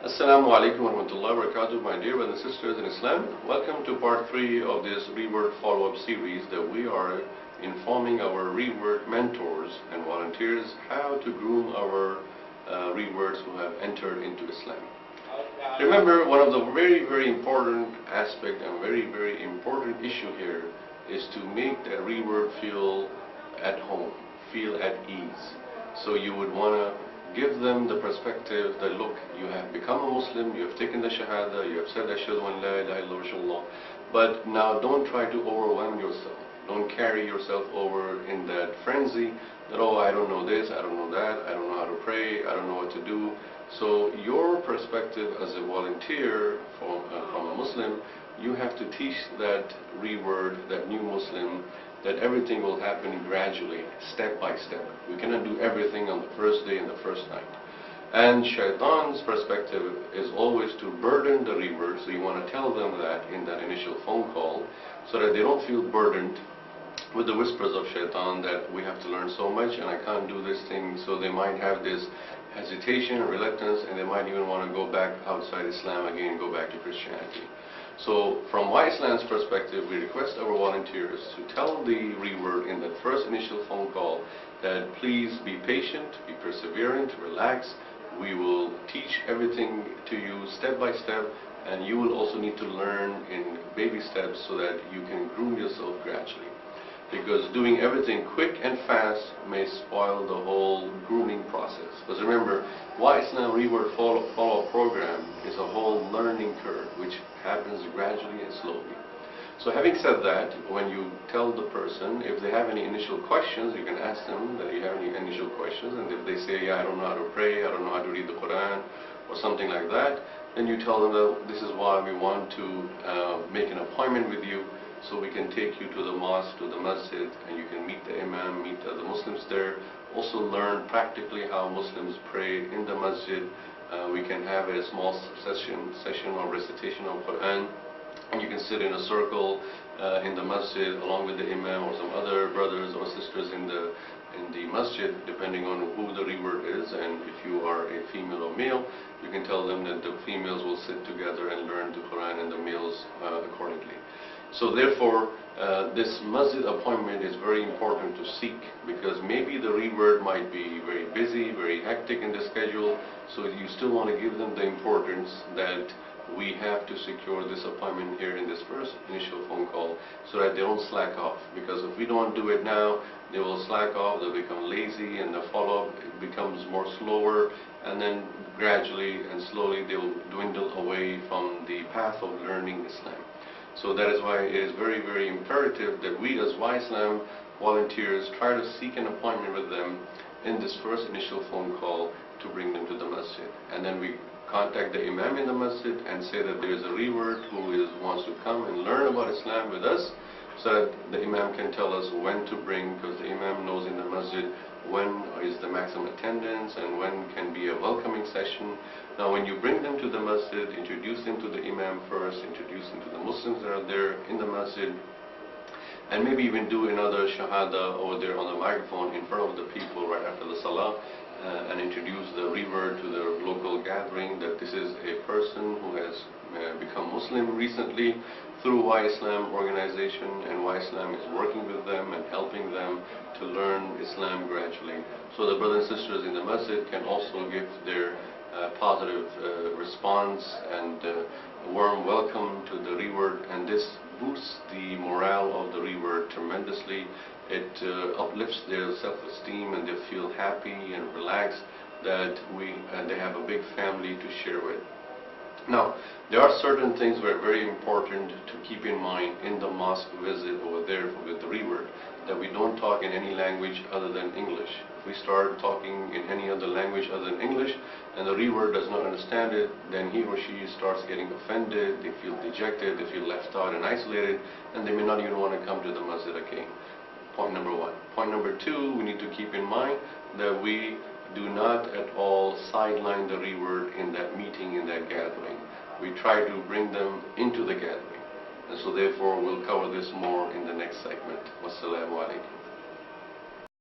Assalamu alaikum wa rahmatullahi wa barakatuh, my dear brothers and sisters in Islam. Welcome to part 3 of this reword follow-up series that we are informing our reword mentors and volunteers how to groom our rewords who have entered into Islam. Remember, one of the very important aspect and very important issue here is to make that reword feel at home, feel at ease. So you would want to give them the perspective that, look, you have become a Muslim, you have taken the Shahada, you have said Ashhadu an la ilaha illallah, but now don't try to overwhelm yourself. Don't carry yourself over in that frenzy that, oh, I don't know this, I don't know that, I don't know how to pray, I don't know what to do. So your perspective as a volunteer from a Muslim, you have to teach that reword, that new Muslim, that everything will happen gradually, step by step. We cannot do everything on the first day and the first night. And Shaitan's perspective is always to burden the reward, so you want to tell them that in that initial phone call, so that they don't feel burdened with the whispers of Shaitan that we have to learn so much and I can't do this thing. So they might have this hesitation and reluctance, and they might even want to go back outside Islam again, go back to Christianity. So from Islam's perspective, we request our volunteers to tell the reword in that first initial phone call that please be patient, be perseverant, relax. We will teach everything to you step by step, and you will also need to learn in baby steps so that you can groom yourself gradually. Because doing everything quick and fast may spoil the whole grooming process. Because remember, Islam Reword Follow-up Program is a whole learning curve which happens gradually and slowly. So having said that, when you tell the person, if they have any initial questions, you can ask them that you have any initial questions, and if they say, yeah, I don't know how to pray, I don't know how to read the Quran, or something like that, then you tell them that this is why we want to make an appointment with you, so we can take you to the mosque, to the masjid, and you can meet the imam, meet the Muslims there. Also learn practically how Muslims pray in the masjid. We can have a small session of recitation of Quran, and you can sit in a circle in the masjid along with the imam or some other brothers or sisters in the masjid, depending on who the reword is. And if you are a female or male, you can tell them that the females will sit together and learn the Quran, and the males accordingly. So therefore, this masjid appointment is very important to seek, because maybe the reword might be very busy, very hectic in the schedule, so you still want to give them the importance that we have to secure this appointment here in this first initial phone call, so that they don't slack off. Because if we don't do it now, they will slack off, they'll become lazy, and the follow-up becomes more slower, and then gradually and slowly they will dwindle away from the path of learning Islam. So that is why it is very imperative that we as Islam volunteers try to seek an appointment with them in this first initial phone call to bring them to the masjid. And then we contact the imam in the masjid and say that there is a reword who wants to come and learn about Islam with us, so that the imam can tell us when to bring, because the imam knows in the masjid when is the maximum attendance and when can be a welcoming session. Now when you bring them to the masjid, introduce them to the imam first, introduce them to the Muslims that are there in the masjid, and maybe even do another shahada over there on the microphone in front of the people right after the salah, and introduce the reword to the local gathering that this is a person who has become Muslim recently through Islam organization, and Islam is working with them and helping them to learn Islam gradually. So the brothers and sisters in the masjid can also give their positive response and warm welcome to the reword, and this boosts the morale of the reword tremendously. It uplifts their self-esteem, and they feel happy and relaxed that they have a big family to share with. Now, there are certain things that are very important to keep in mind in the mosque visit over there with the reword, that we don't talk in any language other than English. If we start talking in any other language other than English, and the reword does not understand it, then he or she starts getting offended, they feel dejected, they feel left out and isolated, and they may not even want to come to the masjid again. Point number one. Point number two, we need to keep in mind that we do not at all sideline the reword in that meeting, in that gathering. We try to bring them into the gathering. And so therefore we'll cover this more in the next segment. Wassalamu alaikum.